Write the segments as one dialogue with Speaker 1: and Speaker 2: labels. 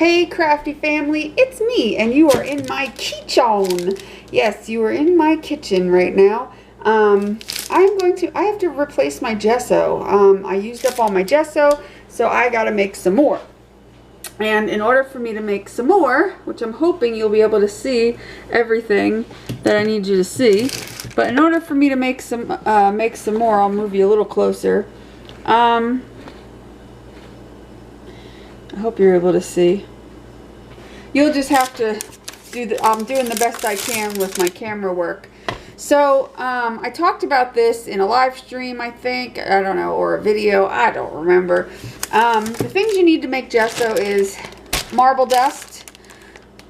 Speaker 1: Hey crafty family, it's me, and you are in my kitchen. Yes, you are in my kitchen right now. I have to replace my gesso. I used up all my gesso, so I gotta make some more. And in order for me to make some more, which I'm hoping you'll be able to see everything that I need you to see, but in order for me to make some more, I'll move you a little closer. I hope you're able to see. You'll just have to do I'm doing the best I can with my camera work. So I talked about this in a live stream, I think, I don't know, or a video, I don't remember. The things you need to make gesso is marble dust,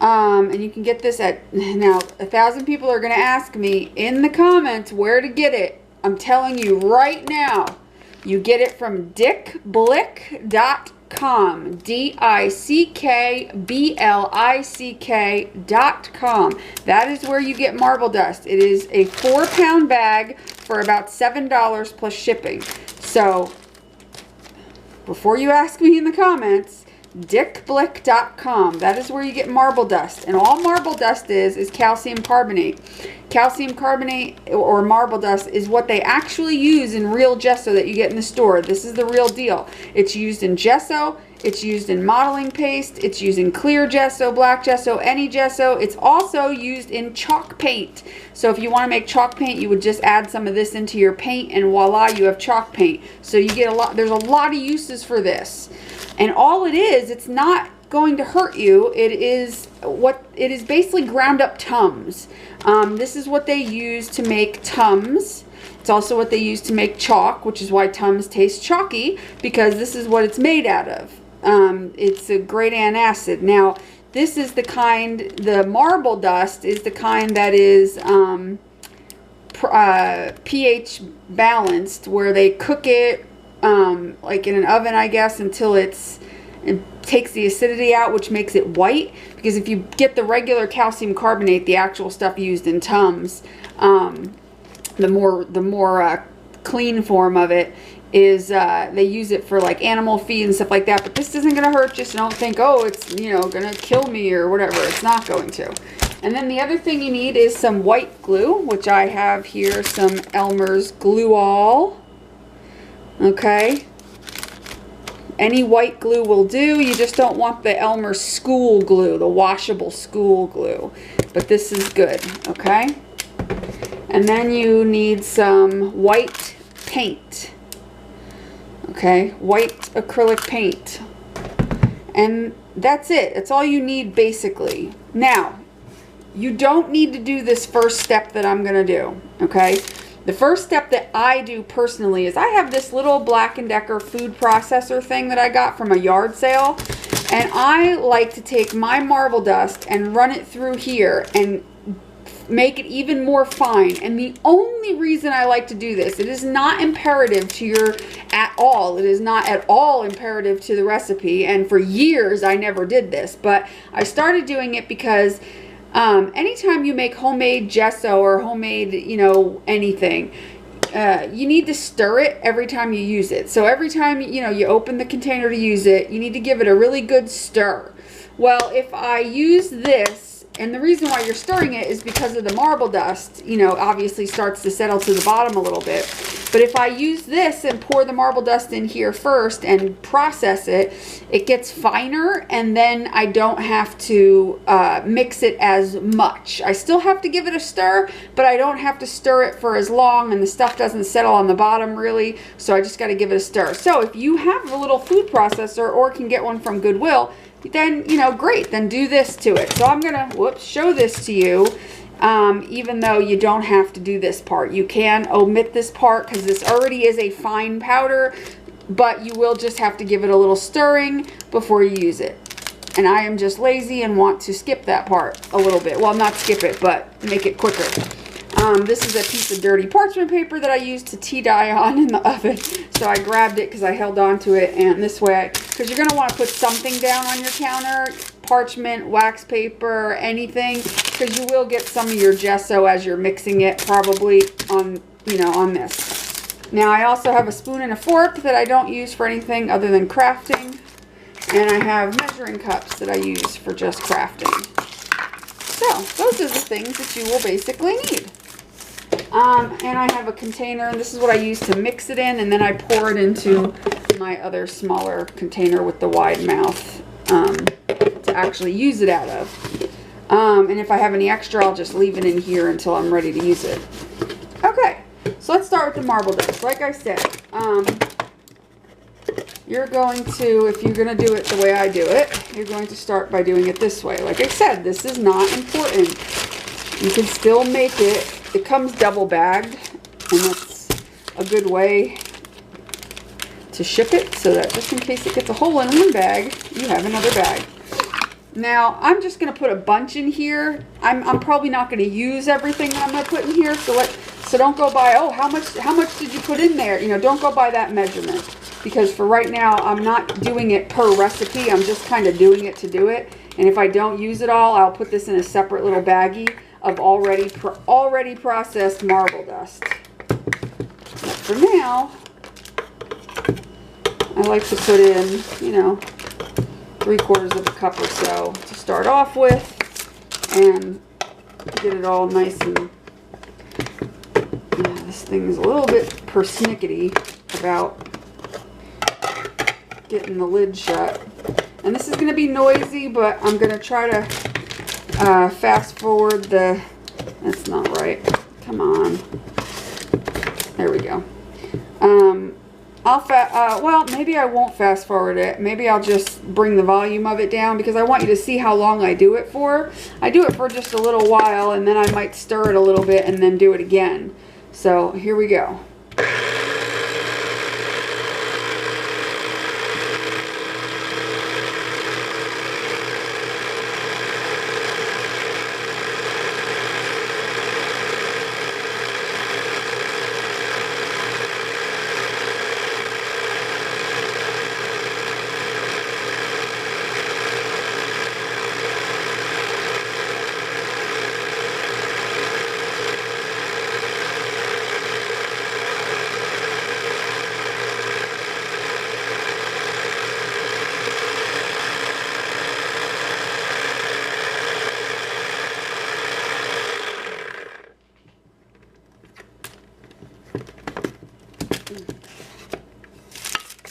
Speaker 1: and you can get this at, now 1,000 people are going to ask me in the comments where to get it. I'm telling you right now, you get it from dickblick.com. dickblick.com. That is where you get marble dust. It is a 4-pound bag for about $7 plus shipping. So before you ask me in the comments, dickblick.com. That is where you get marble dust. And all marble dust is calcium carbonate. Calcium carbonate or marble dust is what they actually use in real gesso that you get in the store. This is the real deal. It's used in gesso. It's used in modeling paste. It's used in clear gesso, black gesso, any gesso. It's also used in chalk paint. So if you want to make chalk paint, you would just add some of this into your paint and voila, you have chalk paint. So you get a lot, there's a lot of uses for this. And all it is, it's not going to hurt you. It is basically ground up Tums. This is what they use to make Tums. It's also what they use to make chalk, which is why Tums taste chalky, because this is what it's made out of. It's a great antacid. Now, this is the kind, the marble dust is the kind that is pH balanced, where they cook it like in an oven, I guess, until it takes the acidity out, which makes it white. Because if you get the regular calcium carbonate, the actual stuff used in Tums, the more clean form of it is they use it for like animal feed and stuff like that. But this isn't going to hurt you, so don't think, oh, it's, you know, going to kill me or whatever. It's not going to. And then the other thing you need is some white glue, which I have here, some Elmer's Glue All. Okay. Any white glue will do. You just don't want the Elmer's school glue, the washable school glue. But this is good, okay? And then you need some white paint. Okay, white acrylic paint. And that's it. That's all you need basically. Now, you don't need to do this first step that I'm going to do, okay? The first step that I do personally is I have this little Black & Decker food processor thing that I got from a yard sale. And I like to take my marble dust and run it through here and make it even more fine. And the only reason I like to do this, it is not imperative to your at all. It is not at all imperative to the recipe. And for years I never did this, but I started doing it because anytime you make homemade gesso or homemade, you know, anything, you need to stir it every time you use it. So every time, you know, you open the container to use it, you need to give it a really good stir. Well, if I use this, and the reason why you're stirring it is because of the marble dust, you know, obviously starts to settle to the bottom a little bit. But if I use this and pour the marble dust in here first and process it, it gets finer, and then I don't have to mix it as much. I still have to give it a stir, but I don't have to stir it for as long, and the stuff doesn't settle on the bottom really, so I just got to give it a stir. So if you have a little food processor or can get one from Goodwill, then, you know, great, then do this to it. So I'm gonna, show this to you, even though you don't have to do this part. You can omit this part because this already is a fine powder, but you will just have to give it a little stirring before you use it. And I am just lazy and want to skip that part a little bit. Well, not skip it, but make it quicker. This is a piece of dirty parchment paper that I used to tea dye on in the oven. So I grabbed it because I held on to it, and this way, because you're going to want to put something down on your counter, parchment, wax paper, anything, because you will get some of your gesso as you're mixing it probably on, you know, on this. Now I also have a spoon and a fork that I don't use for anything other than crafting. And I have measuring cups that I use for just crafting. So those are the things that you will basically need. And I have a container, and this is what I use to mix it in, and then I pour it into my other smaller container with the wide mouth to actually use it out of. And if I have any extra, I'll just leave it in here until I'm ready to use it. Okay, so let's start with the marble dust. Like I said, you're going to, if you're going to do it the way I do it, you're going to start by doing it this way. Like I said, this is not important. You can still make it. It comes double bagged, and that's a good way to ship it, so that just in case it gets a hole in one bag, you have another bag. Now, I'm just going to put a bunch in here. I'm probably not going to use everything that I'm going to put in here, so don't go by, oh, how much did you put in there? You know, don't go by that measurement, because for right now, I'm not doing it per recipe. I'm just kind of doing it to do it, and if I don't use it all, I'll put this in a separate little baggie of already processed marble dust. But for now, I like to put in, you know, 3/4 of a cup or so to start off with, and get it all nice and, yeah, this thing's a little bit persnickety about getting the lid shut. And this is going to be noisy, but I'm going to try to fast forward the, that's not right, come on, there we go. Well, maybe I won't fast forward it. Maybe I'll just bring the volume of it down, because I want you to see how long I do it for. I do it for just a little while, and then I might stir it a little bit and then do it again. So here we go.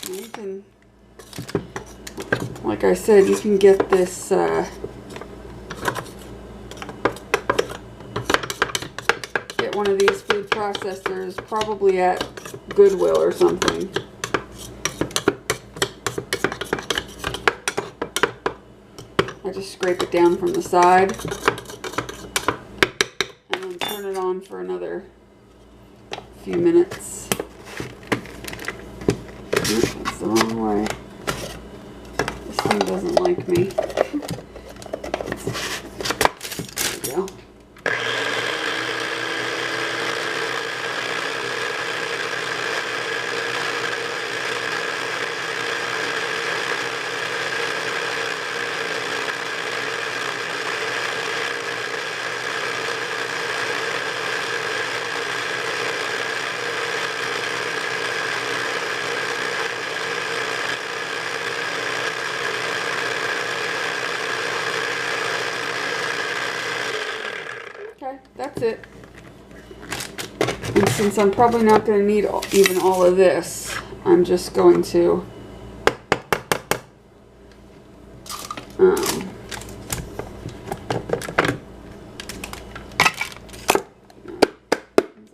Speaker 1: You can, like I said, you can get this get one of these food processors probably at Goodwill or something. I just scrape it down from the side and then turn it on for another few minutes. That's the wrong way. This thing doesn't like me. There we go. That's it. And since I'm probably not going to need even all of this, I'm just going to ends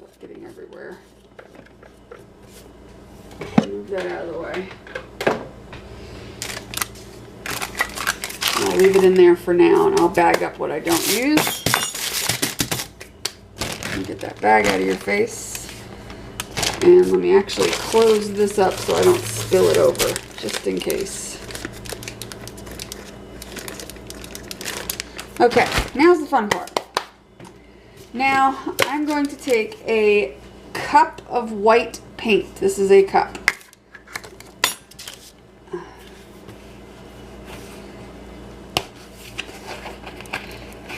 Speaker 1: up getting everywhere. Move that out of the way. I'll leave it in there for now, and I'll bag up what I don't use. Get that bag out of your face, and let me actually close this up so I don't spill it over, just in case. Okay, now's the fun part. Now I'm going to take a cup of white paint. This is a cup.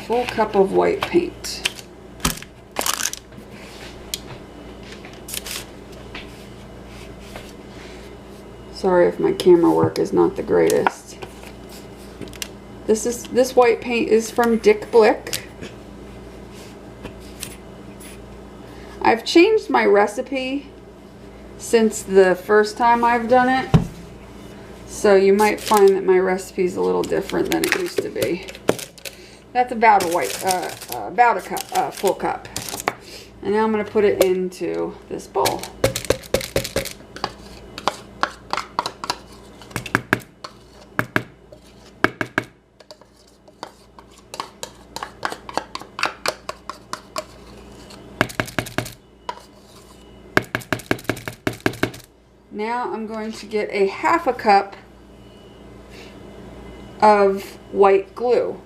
Speaker 1: Full cup of white paint. Sorry if my camera work is not the greatest. This white paint is from Dick Blick. I've changed my recipe since the first time I've done it, so you might find that my recipe is a little different than it used to be. That's about a full cup. And now I'm going to put it into this bowl. Now I'm going to get a half a cup of white glue.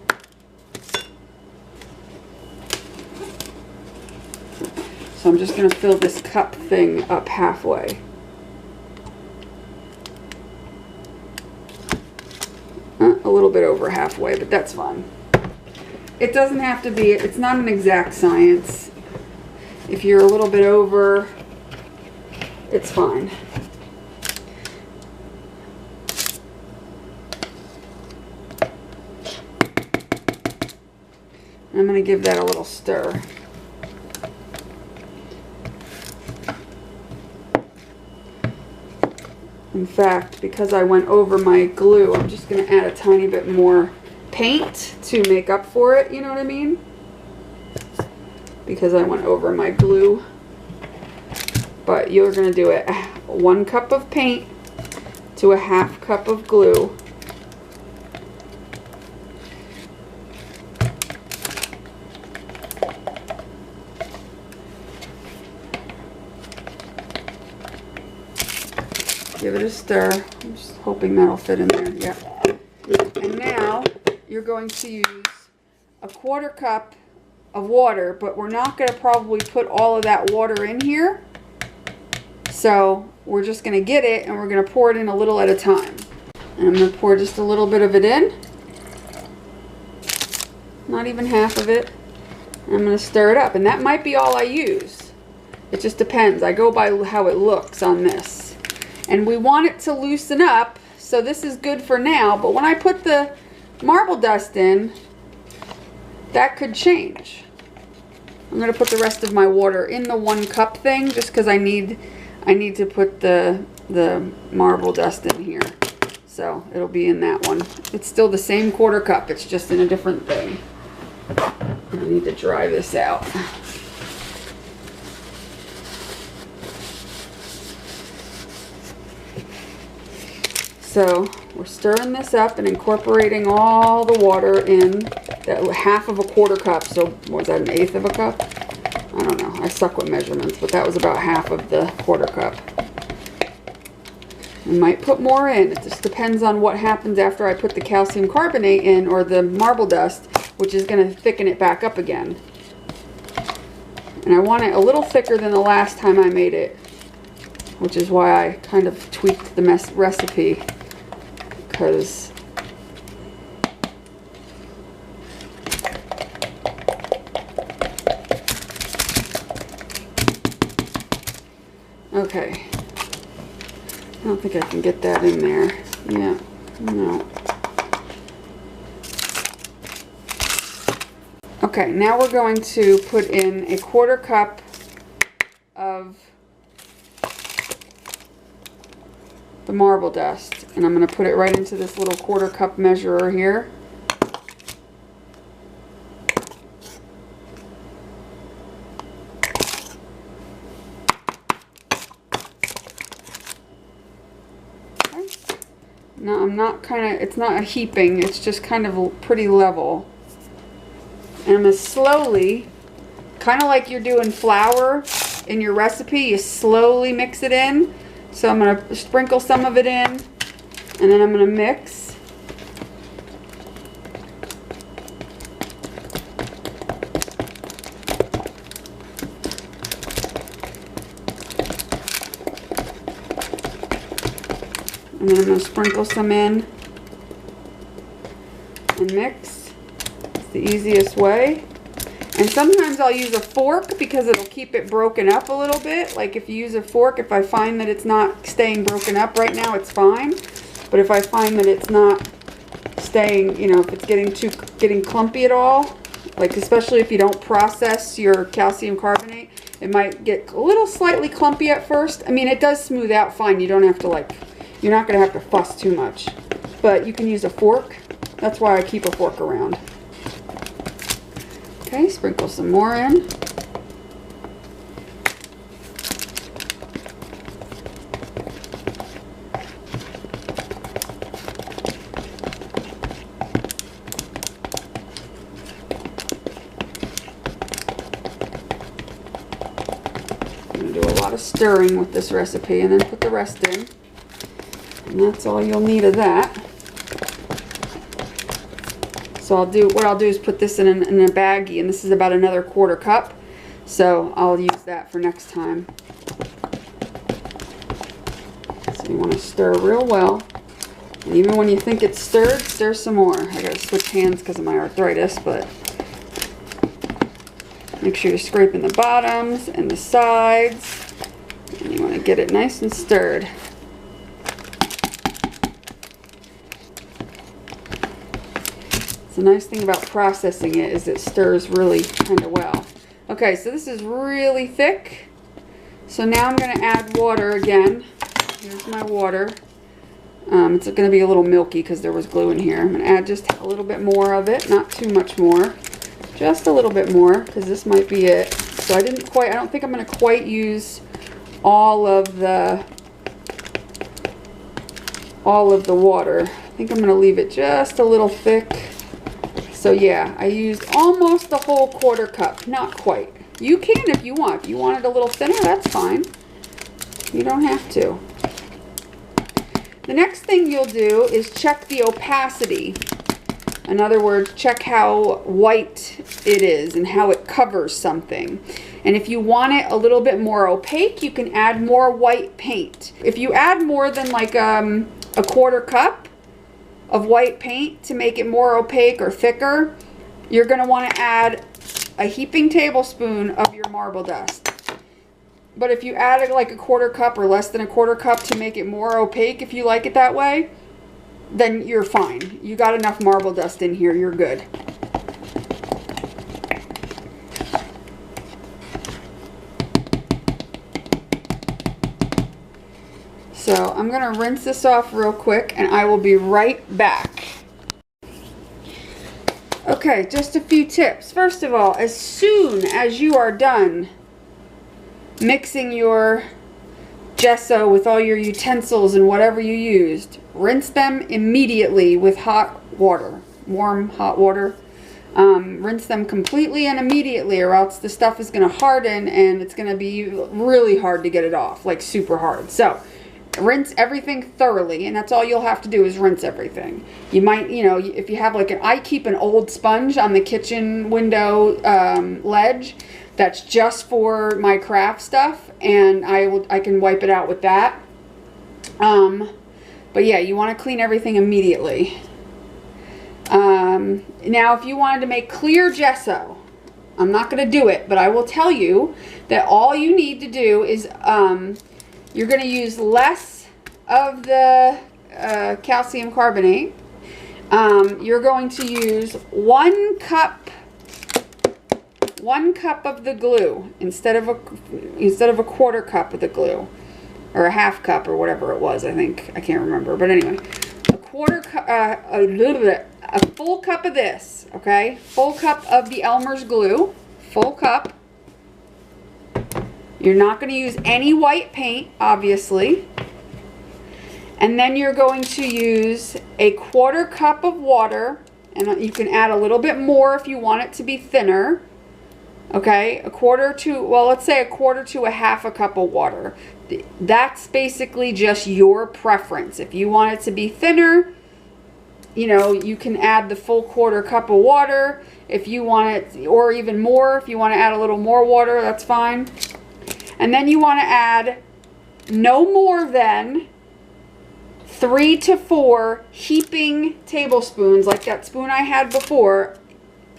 Speaker 1: So I'm just going to fill this cup thing up halfway. A little bit over halfway, but that's fine. It doesn't have to be, it's not an exact science. If you're a little bit over, it's fine. I'm going to give that a little stir. In fact, because I went over my glue, I'm just going to add a tiny bit more paint to make up for it, you know what I mean? Because I went over my glue. But you're going to do it 1 cup of paint to a half cup of glue. Give it a stir. I'm just hoping that'll fit in there. Yeah. And now you're going to use a 1/4 cup of water, but we're not going to probably put all of that water in here. So we're just going to get it and we're going to pour it in a little at a time. And I'm going to pour just a little bit of it in. Not even half of it. And I'm going to stir it up. And that might be all I use. It just depends. I go by how it looks on this. And we want it to loosen up, so this is good for now, but when I put the marble dust in, that could change. I'm going to put the rest of my water in the 1 cup thing, just because I need to put the marble dust in here. So it'll be in that one. It's still the same 1/4 cup, it's just in a different thing. I need to dry this out. So we're stirring this up and incorporating all the water in, that half of a 1/4 cup. So what was that, 1/8 of a cup? I don't know. I suck with measurements, but that was about half of the 1/4 cup. I might put more in. It just depends on what happens after I put the calcium carbonate in, or the marble dust, which is going to thicken it back up again. And I want it a little thicker than the last time I made it, which is why I kind of tweaked the recipe. Because okay, I don't think I can get that in there. Yeah, no. Okay, now we're going to put in a 1/4 cup of the marble dust, and I'm going to put it right into this little 1/4 cup measurer here. Okay. Now I'm not it's not a heaping, it's just kind of pretty level. And I'm going to slowly, kind of like you're doing flour in your recipe, you slowly mix it in. So I'm going to sprinkle some of it in, and then I'm going to mix. And then I'm going to sprinkle some in and mix. It's the easiest way. And sometimes I'll use a fork because it'll keep it broken up a little bit. Like if you use a fork, if I find that it's not staying broken up right now, it's fine. But if I find that it's not staying, you know, if it's getting clumpy at all, like especially if you don't process your calcium carbonate, it might get a little slightly clumpy at first. I mean, it does smooth out fine. You don't have to like, you're not going to have to fuss too much. But you can use a fork. That's why I keep a fork around. Okay, sprinkle some more in. I'm going to do a lot of stirring with this recipe and then put the rest in. And that's all you'll need of that. So what I'll do is put this in a baggie, and this is about another 1/4 cup. So I'll use that for next time. So you want to stir real well. And even when you think it's stirred, stir some more. I gotta switch hands because of my arthritis, but make sure you're scraping the bottoms and the sides. And you want to get it nice and stirred. The nice thing about processing it is it stirs really kind of well. Okay, so this is really thick. So now I'm going to add water again. Here's my water. It's going to be a little milky because there was glue in here. I'm going to add just a little bit more of it, not too much more. Just a little bit more because this might be it. So I don't think I'm going to quite use all of the water. I think I'm going to leave it just a little thick. So yeah, I used almost the whole 1/4 cup, not quite. You can if you want. If you want it a little thinner, that's fine. You don't have to. The next thing you'll do is check the opacity. In other words, check how white it is and how it covers something. And if you want it a little bit more opaque, you can add more white paint. If you add more than like a 1/4 cup of white paint to make it more opaque or thicker, you're going to want to add a heaping tablespoon of your marble dust. But if you add like a 1/4 cup or less than a 1/4 cup to make it more opaque, if you like it that way, then you're fine. You got enough marble dust in here, you're good. So I'm going to rinse this off real quick and I will be right back. Okay, just a few tips. First of all, as soon as you are done mixing your gesso with all your utensils and whatever you used, rinse them immediately with hot water, warm hot water. Rinse them completely and immediately, or else the stuff is going to harden and it's going to be really hard to get it off, like super hard. So rinse everything thoroughly, and that's all you'll have to do is rinse everything. You might, you know, if you have like I keep an old sponge on the kitchen window ledge that's just for my craft stuff, and I can wipe it out with that. But yeah, you want to clean everything immediately. Now if you wanted to make clear gesso, I'm not going to do it, but I will tell you that all you need to do is you're going to use less of the calcium carbonate. You're going to use 1 cup of the glue instead of a 1/4 cup of the glue, or a 1/2 cup or whatever it was. I think, I can't remember, but anyway, a full cup of this. Okay, full cup of the Elmer's glue, full cup. You're not going to use any white paint, obviously. And then you're going to use a 1/4 cup of water, and you can add a little bit more if you want it to be thinner. Okay, let's say a 1/4 to a 1/2 cup of water. That's basically just your preference. If you want it to be thinner, you know, you can add the full 1/4 cup of water. If you want it, or even more, if you want to add a little more water, that's fine. And then you want to add no more than 3 to 4 heaping tablespoons, like that spoon I had before.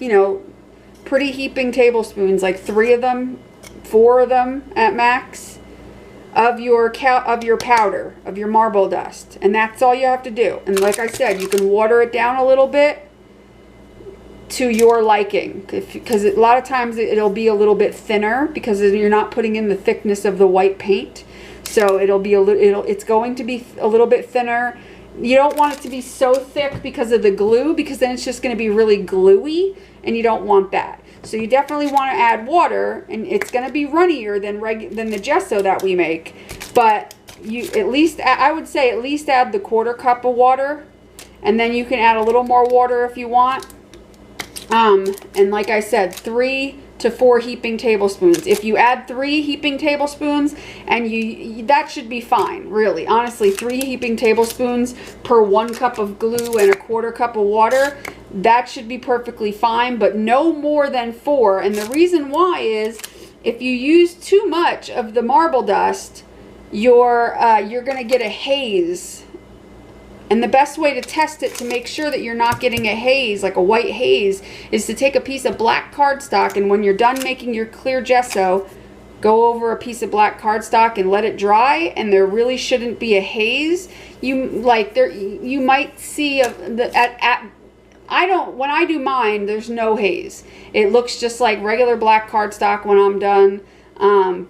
Speaker 1: You know, pretty heaping tablespoons, like 3 of them, 4 of them at max, of your powder, of your marble dust, and that's all you have to do. And like I said, you can water it down a little bit to your liking, because a lot of times it'll be a little bit thinner because you're not putting in the thickness of the white paint. So it's going to be a little bit thinner. You don't want it to be so thick because of the glue, because then it's just going to be really gluey, and you don't want that. So you definitely want to add water, and it's going to be runnier than the gesso that we make. But I would say at least add the 1/4 cup of water, and then you can add a little more water if you want. And like I said, 3 to 4 heaping tablespoons. If you add 3 heaping tablespoons, and that should be fine, really. Honestly, 3 heaping tablespoons per 1 cup of glue and a 1/4 cup of water, that should be perfectly fine, but no more than 4. And the reason why is, if you use too much of the marble dust, you're going to get a haze. And the best way to test it to make sure that you're not getting a haze, like a white haze, is to take a piece of black cardstock, and when you're done making your clear gesso, go over a piece of black cardstock and let it dry, and there really shouldn't be a haze. You might see when I do mine, there's no haze. It looks just like regular black cardstock when I'm done.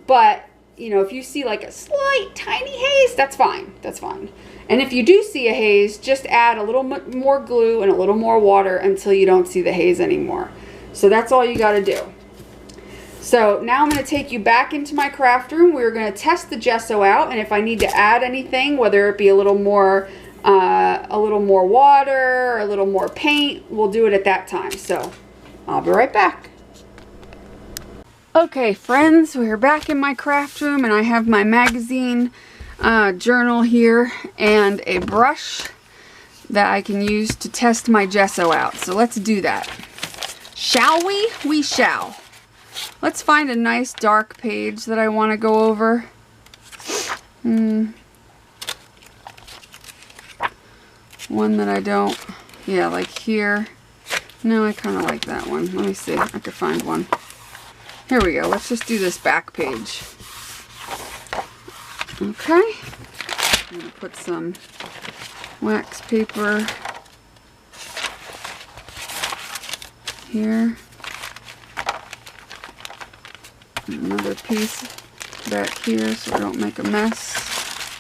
Speaker 1: But you know, if you see like a slight tiny haze, that's fine. That's fine. And if you do see a haze, just add a little more glue and a little more water until you don't see the haze anymore. So that's all you got to do. So now I'm going to take you back into my craft room. We're going to test the gesso out, and if I need to add anything, whether it be a little more water or a little more paint, we'll do it at that time. So I'll be right back. Okay friends, we're back in my craft room, and I have my magazine journal here and a brush that I can use to test my gesso out. So let's do that. Shall we? We shall. Let's find a nice dark page that I want to go over. One that I don't, yeah, like here. No, I kind of like that one. Let me see, I could find one. Here we go. Let's just do this back page. Okay. I'm going to put some wax paper here. And another piece back here so I don't make a mess.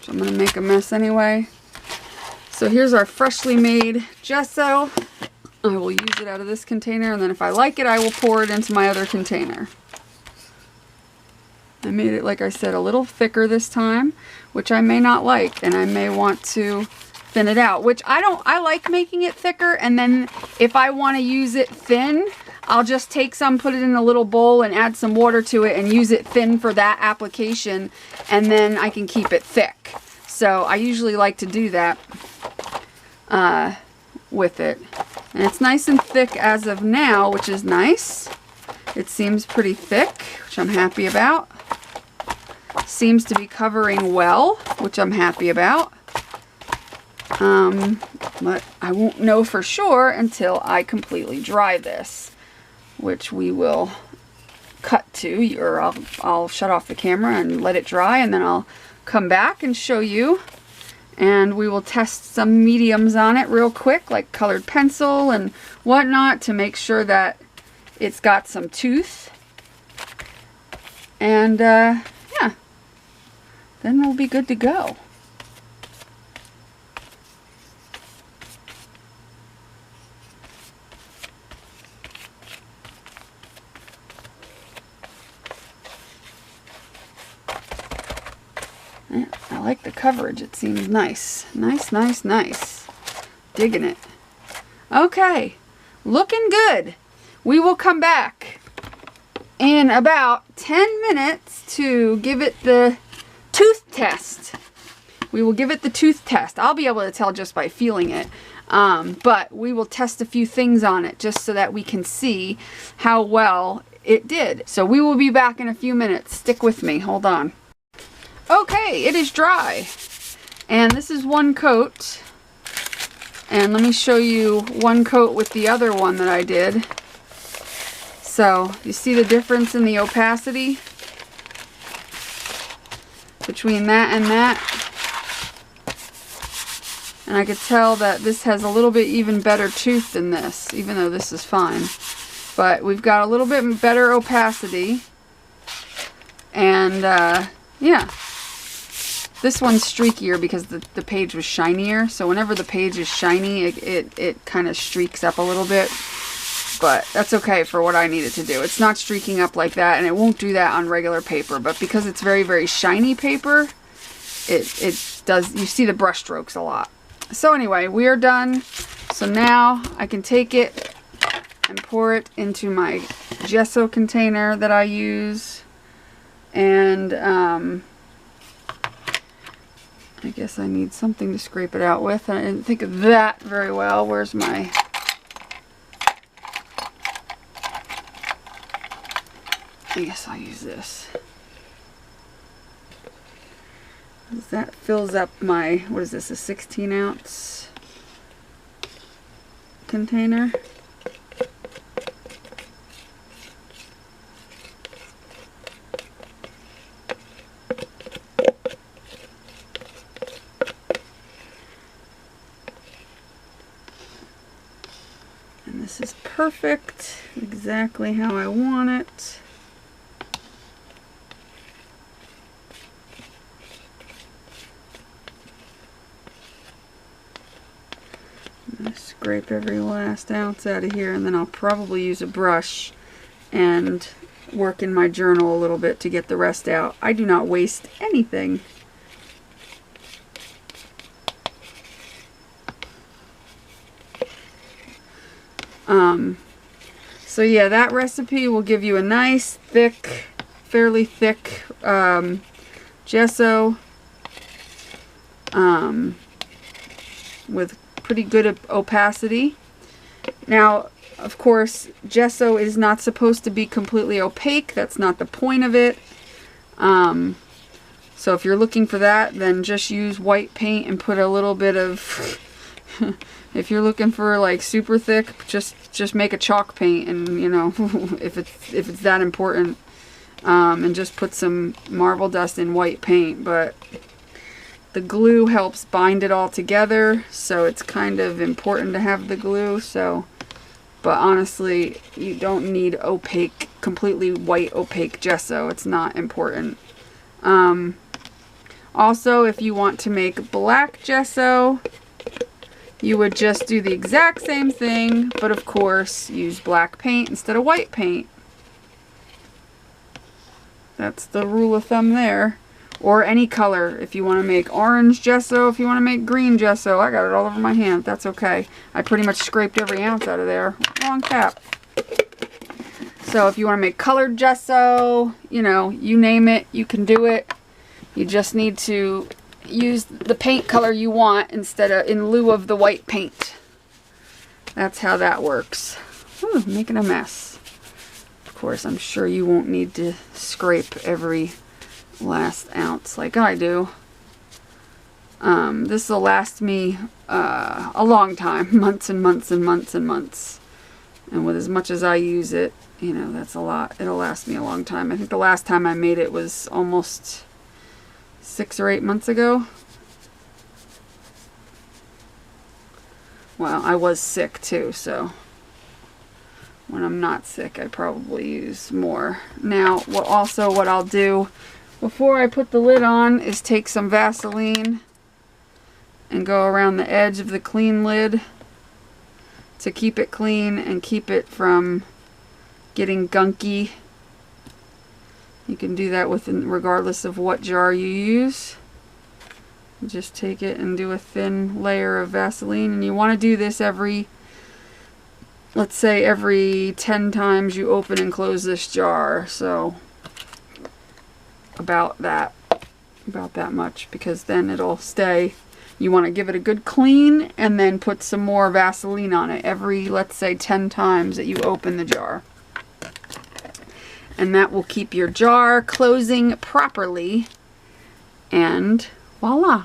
Speaker 1: Which I'm going to make a mess anyway. So here's our freshly made gesso. I will use it out of this container, and then if I like it, I will pour it into my other container. I made it, like I said, a little thicker this time, which I may not like, and I may want to thin it out, which I like making it thicker, and then if I want to use it thin, I'll just take some, put it in a little bowl and add some water to it and use it thin for that application, and then I can keep it thick. So I usually like to do that with it. And it's nice and thick as of now, which is nice. It seems pretty thick, which I'm happy about. Seems to be covering well, which I'm happy about. But I won't know for sure until I completely dry this, which we will cut to, or I'll shut off the camera and let it dry, and then I'll come back and show you. And we will test some mediums on it real quick, like colored pencil and whatnot, to make sure that it's got some tooth. And yeah, then we'll be good to go. Yeah, I like the coverage. It seems nice. Nice, nice, nice. Digging it. Okay, looking good. We will come back in about 10 minutes to give it the tooth test. We will give it the tooth test. I'll be able to tell just by feeling it. But we will test a few things on it just so that we can see how well it did. So we will be back in a few minutes. Stick with me. Hold on. Okay, it is dry. And this is one coat. And let me show you one coat with the other one that I did. So, you see the difference in the opacity? between that and that. And I could tell that this has a little bit even better tooth than this, even though this is fine. But we've got a little bit better opacity. And yeah, this one's streakier because the page was shinier. So whenever the page is shiny, it kind of streaks up a little bit. But that's okay for what I need it to do. It's not streaking up like that, and it won't do that on regular paper. But because it's very, very shiny paper, it does, you see the brush strokes a lot. So anyway, we are done. So now I can take it and pour it into my gesso container that I use. And I guess I need something to scrape it out with. I didn't think of that very well. Where's my... I guess I'll use this. That fills up my, what is this, a 16-ounce container. And this is perfect, exactly how I want it. Scrape every last ounce out of here, and then I'll probably use a brush and work in my journal a little bit to get the rest out. I do not waste anything. So yeah, that recipe will give you a nice thick, fairly thick gesso with pretty good opacity. Now, of course, gesso is not supposed to be completely opaque. That's not the point of it. So if you're looking for that, then just use white paint and put a little bit of... If you're looking for like super thick, just make a chalk paint, and you know, if it's that important, and just put some marble dust in white paint. But the glue helps bind it all together, so it's kind of important to have the glue. So, but honestly, you don't need opaque, completely white opaque gesso. It's not important. Also, if you want to make black gesso, you would just do the exact same thing, but of course use black paint instead of white paint. That's the rule of thumb there. Or any color. If you want to make orange gesso, if you want to make green gesso. I got it all over my hand. That's okay. I pretty much scraped every ounce out of there. Wrong cap. So if you want to make colored gesso, you know, you name it, you can do it. You just need to use the paint color you want instead of in lieu of the white paint. That's how that works. Ooh, making a mess. Of course, I'm sure you won't need to scrape every last ounce like I do. This will last me a long time, months and months and months and months. And with as much as I use it, you know, that's a lot. It'll last me a long time. I think the last time I made it was almost 6 or 8 months ago. Well, I was sick too, so when I'm not sick, I probably use more. Now, what I'll do before I put the lid on is take some Vaseline and go around the edge of the clean lid to keep it clean and keep it from getting gunky. You can do that regardless of what jar you use. Just take it and do a thin layer of Vaseline, and you want to do this every, let's say every 10 times you open and close this jar. So about that much, because then it'll stay. You want to give it a good clean and then put some more Vaseline on it every, let's say 10 times that you open the jar. And that will keep your jar closing properly. And voila.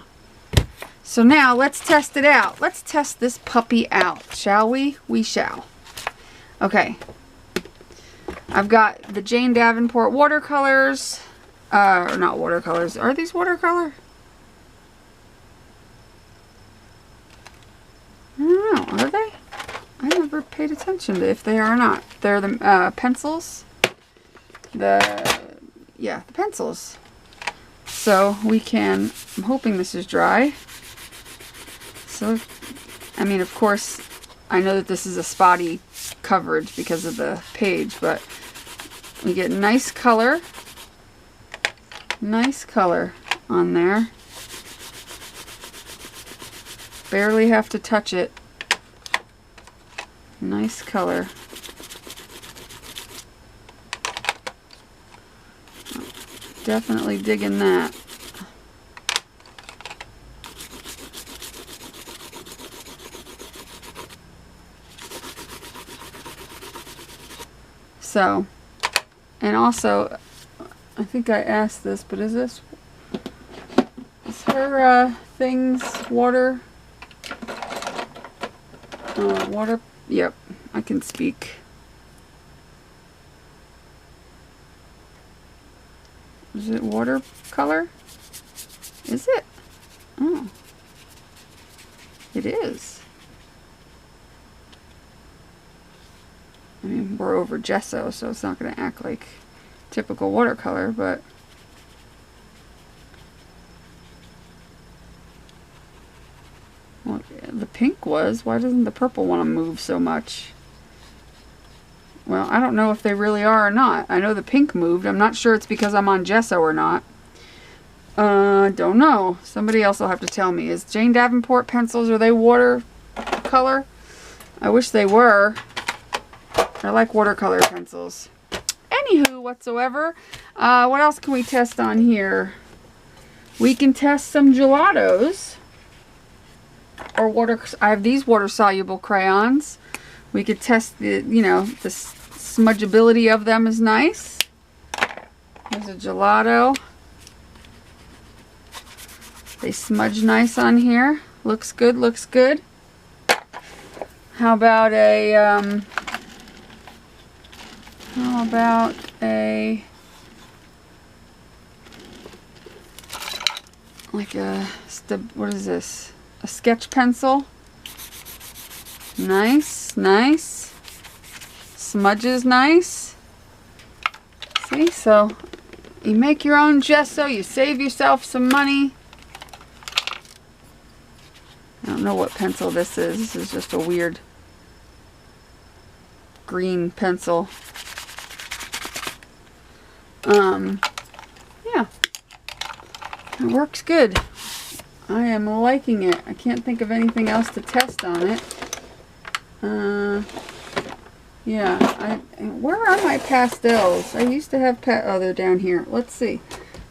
Speaker 1: So now let's test it out. Let's test this puppy out, shall we? We shall. Okay. I've got the Jane Davenport watercolors. Or not watercolors. Are these watercolor? I don't know. Are they? I never paid attention to if they are or not. They're the pencils. Yeah, the pencils. So we can, I'm hoping this is dry. So, I mean, of course, I know that this is a spotty coverage because of the page, but we get nice color on there. Barely have to touch it. Nice color. Definitely digging that. So, and also, I think I asked this, but is her things water? Water, yep, I can speak. Is it watercolor? Is it? Oh. It is. I mean, we're over gesso, so it's not going to act like typical watercolor, but well, the pink was. Why doesn't the purple want to move so much? Well, I don't know if they really are or not. I know the pink moved. I'm not sure it's because I'm on gesso or not. Don't know. Somebody else will have to tell me. Is Jane Davenport pencils, are they watercolor? I wish they were. I like watercolor pencils. Anywho, whatsoever. What else can we test on here? We can test some gelatos. Or water. I have these water soluble crayons. We could test the, you know, the smudgeability of them is nice. There's a gelato. They smudge nice on here. Looks good, looks good. How about a like a, what is this? A sketch pencil. Nice, nice. Smudges nice. See, so you make your own gesso, you save yourself some money. I don't know what pencil this is. This is just a weird green pencil. Yeah. It works good. I am liking it. I can't think of anything else to test on it. Yeah, where are my pastels? I used to have oh, they're down here. Let's see.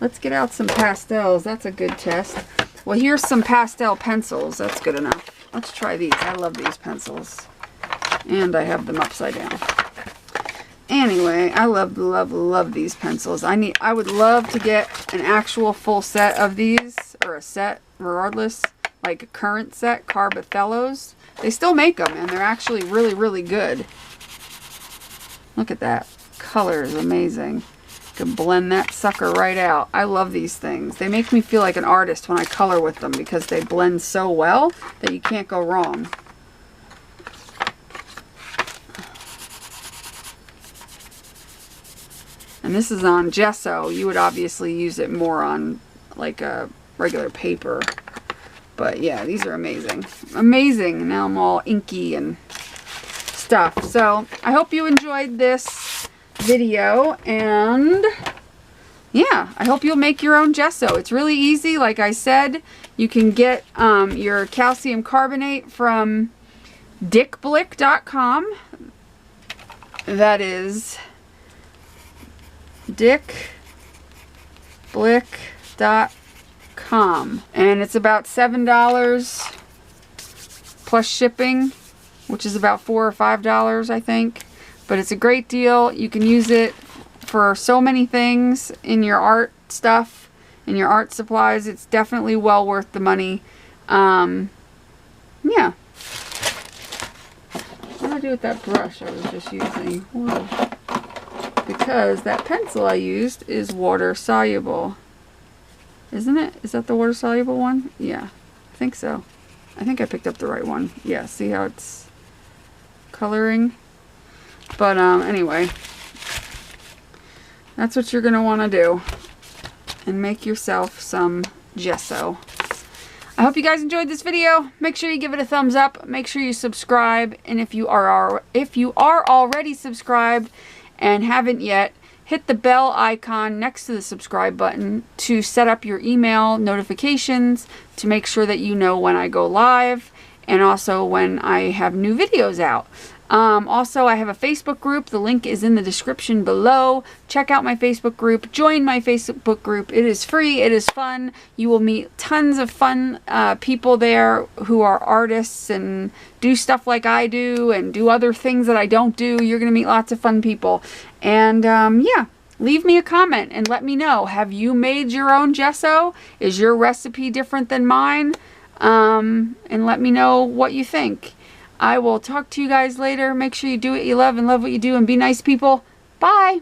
Speaker 1: Let's get out some pastels. That's a good test. Well, here's some pastel pencils. That's good enough. Let's try these. I love these pencils. And I have them upside down. Anyway, I love these pencils. I would love to get an actual full set of these, or a set, regardless, like a current set, Carbothellos. They still make them, and they're actually really, really good. Look at that. Color is amazing. You can blend that sucker right out. I love these things. They make me feel like an artist when I color with them because they blend so well that you can't go wrong. And this is on gesso. You would obviously use it more on like a regular paper. But yeah, these are amazing. Amazing. Now I'm all inky and stuff. So I hope you enjoyed this video, and yeah, I hope you'll make your own gesso. It's really easy. Like I said, you can get your calcium carbonate from dickblick.com. That is dickblick.com, and it's about $7 plus shipping, which is about $4 or $5, I think. But it's a great deal. You can use it for so many things in your art stuff, in your art supplies. It's definitely well worth the money. Yeah. What do I do with that brush I was just using? Whoa. because that pencil I used is water soluble. Isn't it? Is that the water soluble one? Yeah, I think so. I think I picked up the right one. Yeah, see how it's coloring? But anyway, that's what you're going to want to do. And make yourself some gesso. I hope you guys enjoyed this video. Make sure you give it a thumbs up. Make sure you subscribe. And if you are already subscribed and haven't yet, hit the bell icon next to the subscribe button to set up your email notifications to make sure that you know when I go live and also when I have new videos out. Also, I have a Facebook group. The link is in the description below. Check out my Facebook group. Join my Facebook group. It is free. It is fun. You will meet tons of fun people there who are artists and do stuff like I do and do other things that I don't do. You're going to meet lots of fun people. And yeah, leave me a comment and let me know. Have you made your own gesso? Is your recipe different than mine? And let me know what you think. I will talk to you guys later. Make sure you do what you love and love what you do and be nice people. Bye.